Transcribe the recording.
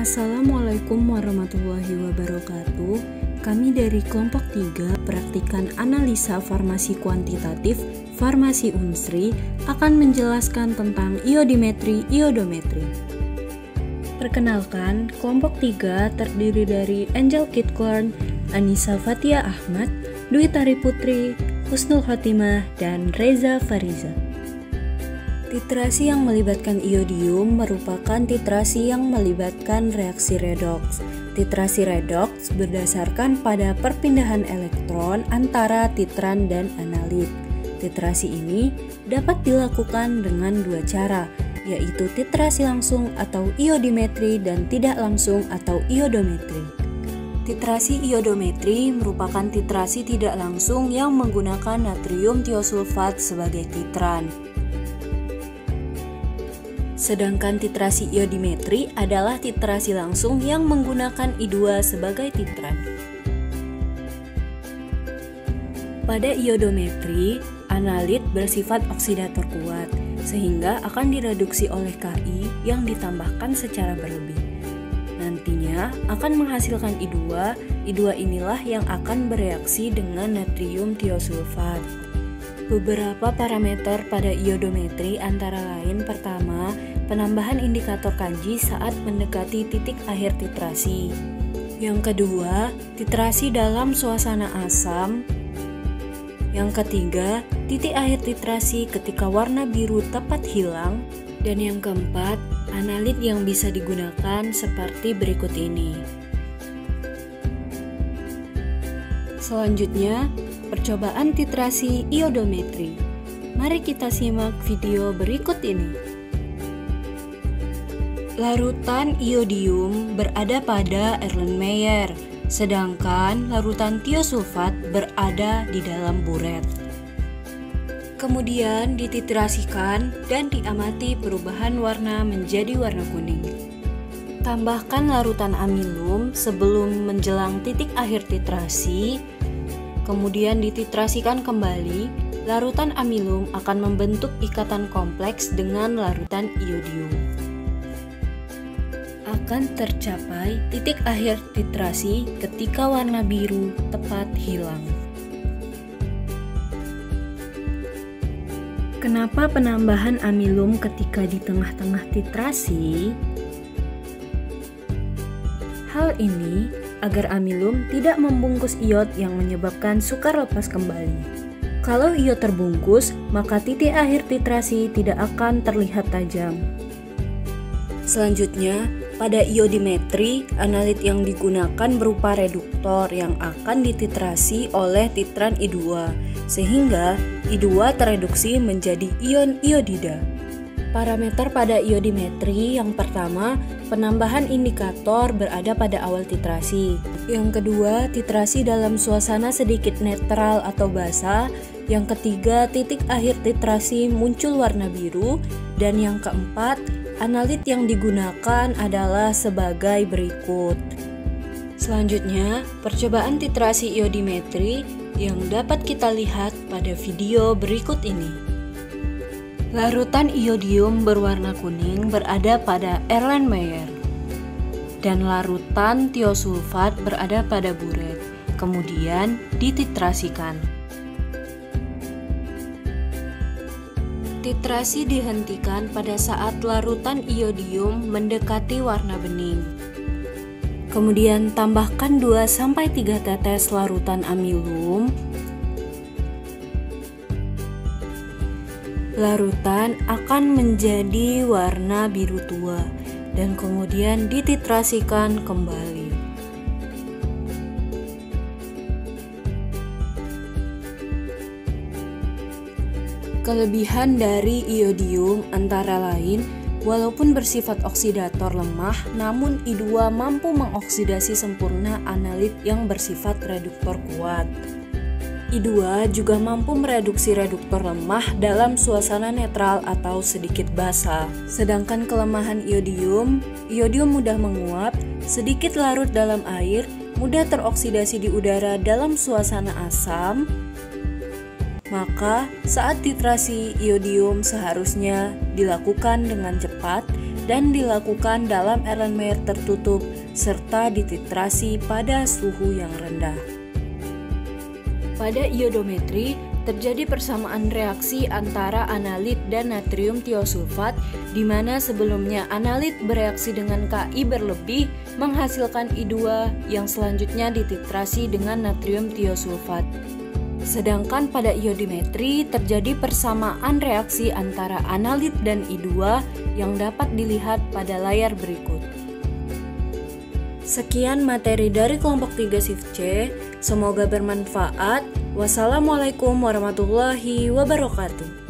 Assalamualaikum warahmatullahi wabarakatuh. Kami dari kelompok 3 praktikan analisa farmasi kuantitatif Farmasi Unsri akan menjelaskan tentang iodimetri, iodometri. Perkenalkan, kelompok 3 terdiri dari Angel Kitkern, Anissa Fatia Ahmad, Dwi Tari Putri, Husnul Khotimah, dan Reza Fariza. Titrasi yang melibatkan iodium merupakan titrasi yang melibatkan reaksi redoks. Titrasi redoks berdasarkan pada perpindahan elektron antara titran dan analit. Titrasi ini dapat dilakukan dengan dua cara, yaitu titrasi langsung atau iodimetri dan tidak langsung atau iodometri. Titrasi iodometri merupakan titrasi tidak langsung yang menggunakan natrium tiosulfat sebagai titran. Sedangkan titrasi iodimetri adalah titrasi langsung yang menggunakan I2 sebagai titran. Pada iodometri, analit bersifat oksidator kuat, sehingga akan direduksi oleh Ki yang ditambahkan secara berlebih. Nantinya akan menghasilkan I2, I2 inilah yang akan bereaksi dengan natrium tiosulfat. Beberapa parameter pada iodometri antara lain pertama, penambahan indikator kanji saat mendekati titik akhir titrasi. Yang kedua, titrasi dalam suasana asam. Yang ketiga, titik akhir titrasi ketika warna biru tepat hilang. Dan yang keempat, analit yang bisa digunakan seperti berikut ini. Selanjutnya, percobaan titrasi iodometri. Mari kita simak video berikut ini. Larutan iodium berada pada Erlenmeyer, sedangkan larutan tiosulfat berada di dalam buret. Kemudian dititrasikan dan diamati perubahan warna menjadi warna kuning. Tambahkan larutan amilum sebelum menjelang titik akhir titrasi. Kemudian dititrasikan kembali, larutan amilum akan membentuk ikatan kompleks dengan larutan iodium. Akan tercapai titik akhir titrasi ketika warna biru tepat hilang. Kenapa penambahan amilum ketika di tengah-tengah titrasi? Hal ini agar amilum tidak membungkus iod yang menyebabkan sukar lepas kembali. Kalau iod terbungkus, maka titik akhir titrasi tidak akan terlihat tajam. Selanjutnya, pada iodimetri, analit yang digunakan berupa reduktor yang akan dititrasi oleh titran I2, sehingga I2 tereduksi menjadi ion iodida. Parameter pada iodimetri yang pertama, penambahan indikator berada pada awal titrasi. Yang kedua, titrasi dalam suasana sedikit netral atau basah. Yang ketiga, titik akhir titrasi muncul warna biru. Dan yang keempat, analit yang digunakan adalah sebagai berikut. Selanjutnya, percobaan titrasi iodimetri yang dapat kita lihat pada video berikut ini. Larutan iodium berwarna kuning berada pada Erlenmeyer dan larutan tiosulfat berada pada buret, kemudian dititrasikan. Titrasi dihentikan pada saat larutan iodium mendekati warna bening. Kemudian tambahkan 2-3 tetes larutan amilum. Larutan akan menjadi warna biru tua dan kemudian dititrasikan kembali. Kelebihan dari iodium antara lain, walaupun bersifat oksidator lemah, namun I2 mampu mengoksidasi sempurna analit yang bersifat reduktor kuat. I2 juga mampu mereduksi reduktor lemah dalam suasana netral atau sedikit basah. Sedangkan kelemahan iodium mudah menguap, sedikit larut dalam air, mudah teroksidasi di udara dalam suasana asam. Maka saat titrasi iodium seharusnya dilakukan dengan cepat dan dilakukan dalam Erlenmeyer tertutup serta dititrasi pada suhu yang rendah. Pada iodometri, terjadi persamaan reaksi antara analit dan natrium tiosulfat, di mana sebelumnya analit bereaksi dengan Ki berlebih menghasilkan I2 yang selanjutnya dititrasi dengan natrium tiosulfat. Sedangkan pada iodimetri terjadi persamaan reaksi antara analit dan I2 yang dapat dilihat pada layar berikut. Sekian materi dari kelompok 3 Shift C, semoga bermanfaat. Wassalamualaikum warahmatullahi wabarakatuh.